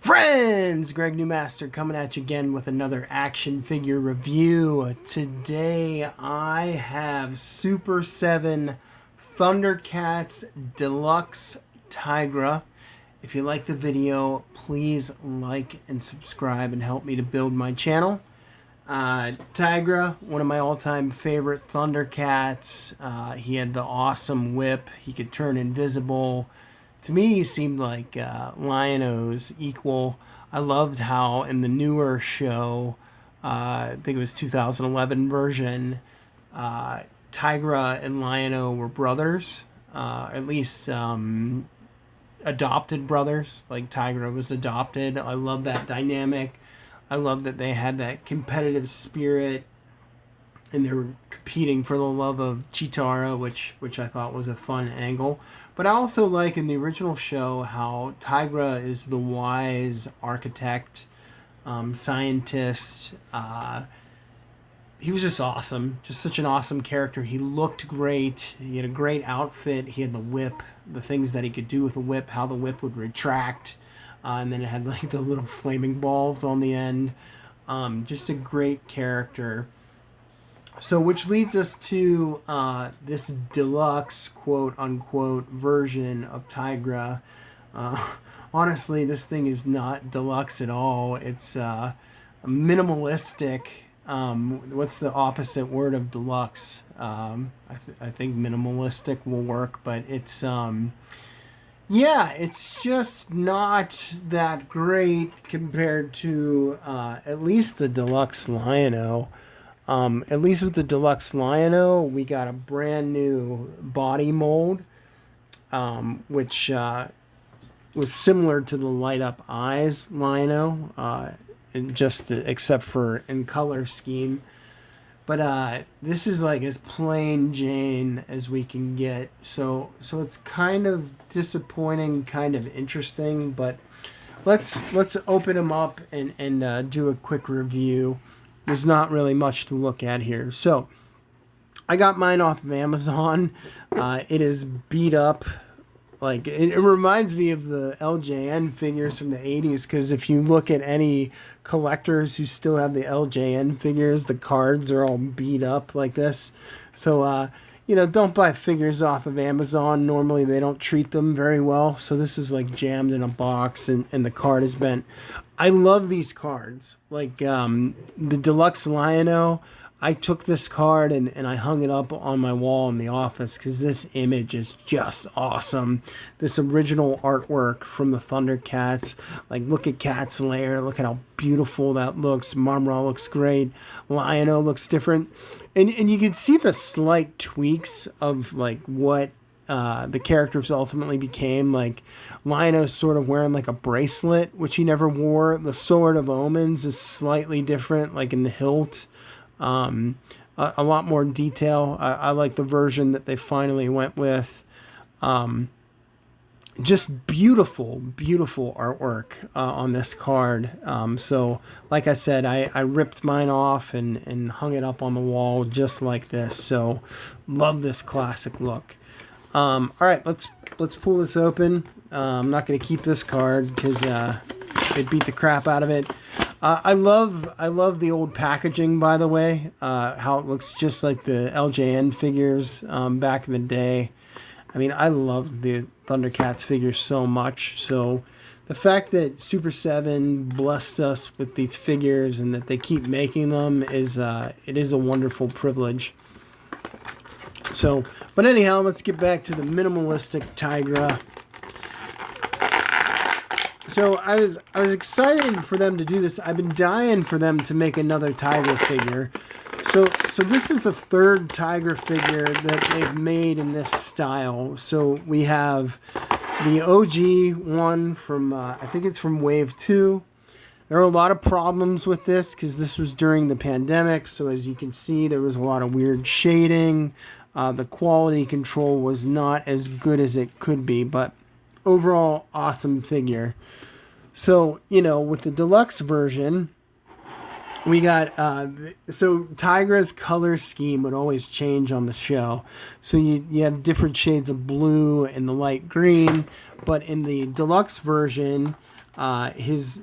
Friends, Greg Newmaster coming at you again with another action figure review. Today I have Super7 Thundercats Deluxe TYGRA. If you like the video, please like and subscribe and help me to build my channel. TYGRA, one of my all-time favorite Thundercats. He had the awesome whip. He could turn invisible. To me, he seemed like Lion-O's equal. I loved how in the newer show, I think it was 2011 version, TYGRA and Lion-O were brothers, at least adopted brothers. Like TYGRA was adopted. I love that dynamic. I love that they had that competitive spirit, and they were competing for the love of Chitara, which I thought was a fun angle. But I also like in the original show how TYGRA is the wise architect, scientist. He was just awesome, just such an awesome character. He looked great. He had a great outfit. He had the whip, the things that he could do with the whip, how the whip would retract. And then it had like the little flaming balls on the end. Just a great character. So, which leads us to this deluxe, quote-unquote, version of TYGRA. Honestly, this thing is not deluxe at all. It's minimalistic. What's the opposite word of deluxe? I think minimalistic will work, but it's... yeah, it's just not that great compared to at least the Deluxe Lion-O. At least with the Deluxe Lion-O, we got a brand new body mold, which was similar to the Light Up Eyes Lion-O, except for in color scheme. But this is like as plain Jane as we can get. So it's kind of disappointing, kind of interesting. But let's open them up and do a quick review. There's not really much to look at here. So I got mine off of Amazon. It is beat up. Like it reminds me of the LJN figures from the 80s, because if you look at any collectors who still have the LJN figures, the cards are all beat up like this. So don't buy figures off of Amazon. Normally they don't treat them very well. So this was like jammed in a box, and the card is bent. I love these cards. Like the Deluxe Lion-O, I took this card and I hung it up on my wall in the office because this image is just awesome. This original artwork from the Thundercats. Like, look at Cat's Lair. Look at how beautiful that looks. Marmra looks great. Lion-O looks different. And you can see the slight tweaks of like what the characters ultimately became. Like Lion-O's sort of wearing like a bracelet, which he never wore. The Sword of Omens is slightly different, like in the hilt. A lot more detail. I like the version that they finally went with. Just beautiful artwork on this card. So like I said, I ripped mine off and hung it up on the wall just like this. So love this classic look. All right, let's pull this open. I'm not going to keep this card because it beat the crap out of it. I love the old packaging, by the way, how it looks just like the LJN figures back in the day. I mean, I loved the Thundercats figures so much. So the fact that Super7 blessed us with these figures and that they keep making them is it is a wonderful privilege. So, but anyhow, let's get back to the minimalistic TYGRA. So I was excited for them to do this. I've been dying for them to make another TYGRA figure. So this is the third TYGRA figure that they've made in this style. So we have the OG one from, I think it's from Wave 2. There are a lot of problems with this because this was during the pandemic. So as you can see, there was a lot of weird shading. The quality control was not as good as it could be, but overall, awesome figure. So, with the deluxe version, We got so Tigra's color scheme would always change on the show. So you have different shades of blue and the light green, but in the deluxe version, his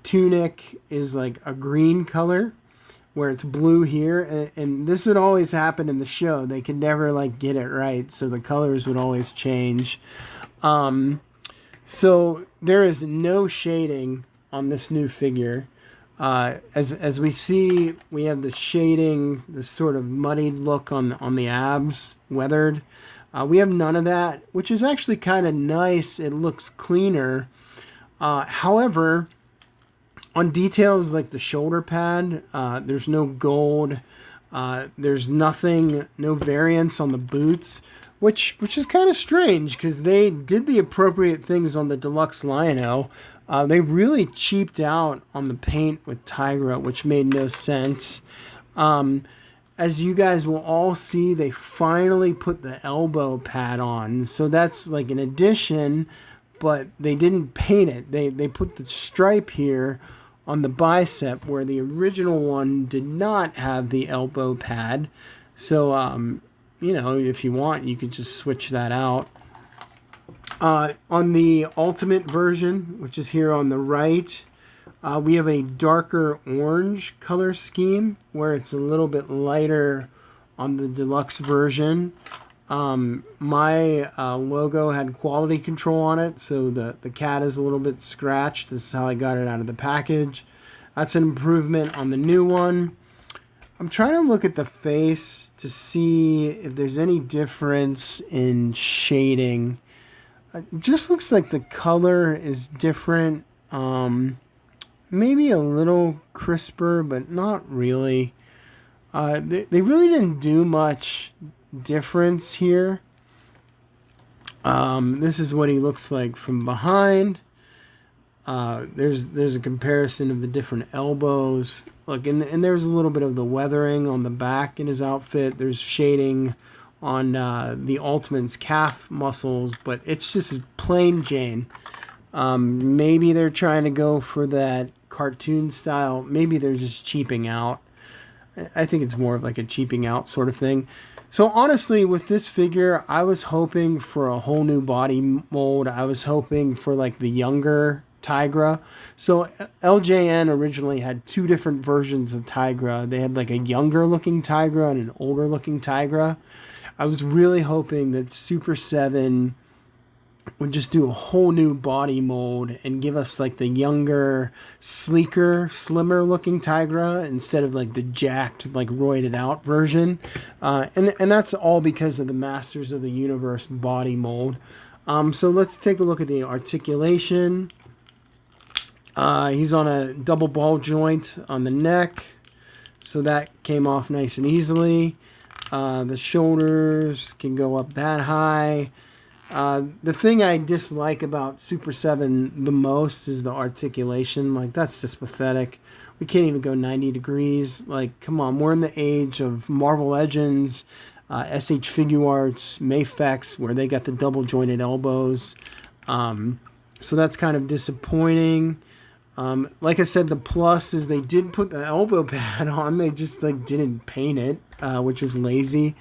tunic is like a green color, where it's blue here, and this would always happen in the show. They could never like get it right, so the colors would always change. So there is no shading on this new figure. As we see, we have the shading, this sort of muddied look on the abs, weathered. We have none of that, which is actually kind of nice. It looks cleaner. However, on details like the shoulder pad, there's no gold. There's nothing, no variance on the boots, which is kind of strange because they did the appropriate things on the Deluxe Lion-O. They really cheaped out on the paint with Tygra, which made no sense. As you guys will all see, they finally put the elbow pad on. So that's like an addition, but they didn't paint it. They put the stripe here on the bicep where the original one did not have the elbow pad. So, you know, if you want, you could just switch that out. On the Ultimate version, which is here on the right, we have a darker orange color scheme where it's a little bit lighter on the Deluxe version. My logo had quality control on it, so the cat is a little bit scratched. This is how I got it out of the package. That's an improvement on the new one. I'm trying to look at the face to see if there's any difference in shading. It just looks like the color is different. Maybe a little crisper, but not really. They really didn't do much difference here. This is what he looks like from behind. There's a comparison of the different elbows. Look, and there's a little bit of the weathering on the back in his outfit. There's shading on the Ultimate's calf muscles, but it's just plain Jane. Maybe they're trying to go for that cartoon style. Maybe they're just cheaping out. I think it's more of like a cheaping out sort of thing. So honestly, with this figure, I was hoping for a whole new body mold. I was hoping for like the younger Tygra. So LJN originally had two different versions of Tygra. They had like a younger looking Tygra and an older looking Tygra. I was really hoping that Super7 would just do a whole new body mold and give us like the younger, sleeker, slimmer looking Tygra instead of like the jacked, like roided out version. And that's all because of the Masters of the Universe body mold. So let's take a look at the articulation. He's on a double ball joint on the neck, so that came off nice and easily. The shoulders can go up that high. The thing I dislike about Super7 the most is the articulation. Like, that's just pathetic. We can't even go 90 degrees. Like, come on, we're in the age of Marvel Legends, SH Figure Arts, Mafex, where they got the double jointed elbows. So that's kind of disappointing. Like I said, the plus is they did put the elbow pad on. They just like didn't paint it, which was lazy.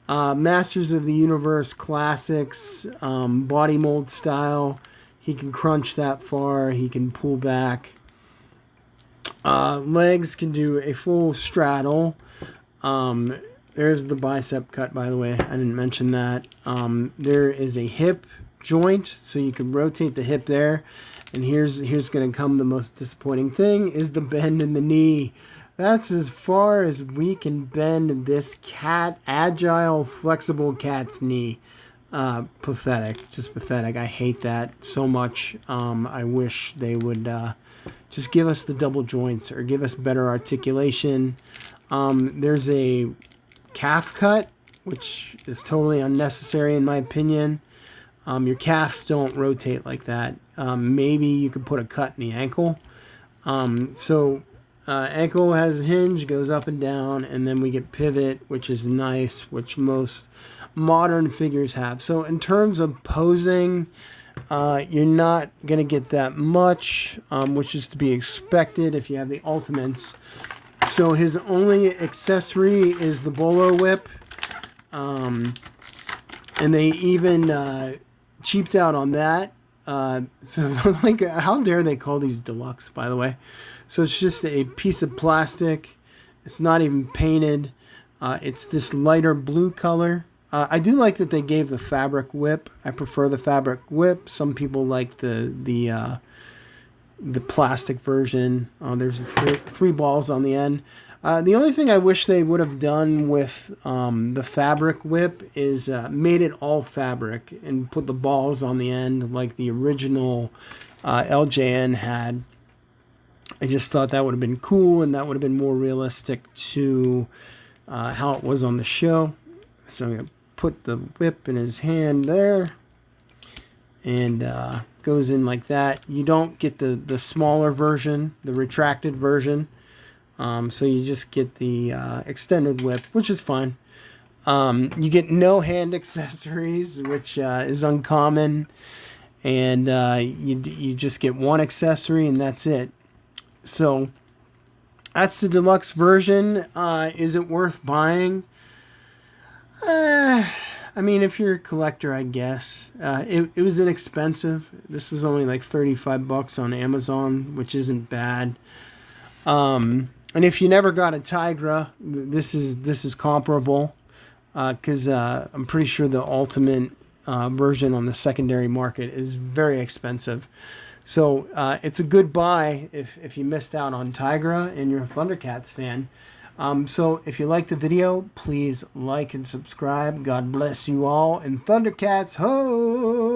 Masters of the Universe Classics, body mold style. He can crunch that far. He can pull back. Legs can do a full straddle. There's the bicep cut, by the way. I didn't mention that. There is a hip joint, so you can rotate the hip there. And here's going to come the most disappointing thing, is the bend in the knee. That's as far as we can bend this agile, flexible cat's knee. Pathetic. Just pathetic. I hate that so much. I wish they would just give us the double joints or give us better articulation. There's a calf cut, which is totally unnecessary in my opinion. Your calves don't rotate like that. Maybe you could put a cut in the ankle. Ankle has a hinge, goes up and down, and then we get pivot, which is nice, which most modern figures have. So in terms of posing, You're not going to get that much, which is to be expected if you have the Ultimates. So his only accessory is the bolo whip. And they even cheaped out on that. So, like, how dare they call these deluxe, by the way? So it's just a piece of plastic. It's not even painted. It's this lighter blue color. I do like that they gave the fabric whip. I prefer the fabric whip. Some people like the plastic version. There's three balls on the end. The only thing I wish they would have done with the fabric whip is made it all fabric and put the balls on the end like the original LJN had. I just thought that would have been cool, and that would have been more realistic to how it was on the show. So I'm going to put the whip in his hand there, and goes in like that. You don't get the smaller version, the retracted version. So you just get the extended whip, which is fine. You get no hand accessories, which is uncommon. And you just get one accessory, and that's it. So that's the deluxe version. Is it worth buying? I mean, if you're a collector, I guess. It was inexpensive. This was only like $35 on Amazon, which isn't bad. And if you never got a TYGRA, this is comparable, because I'm pretty sure the ultimate version on the secondary market is very expensive. So it's a good buy if you missed out on TYGRA and you're a Thundercats fan. So if you like the video, please like and subscribe. God bless you all, and Thundercats ho!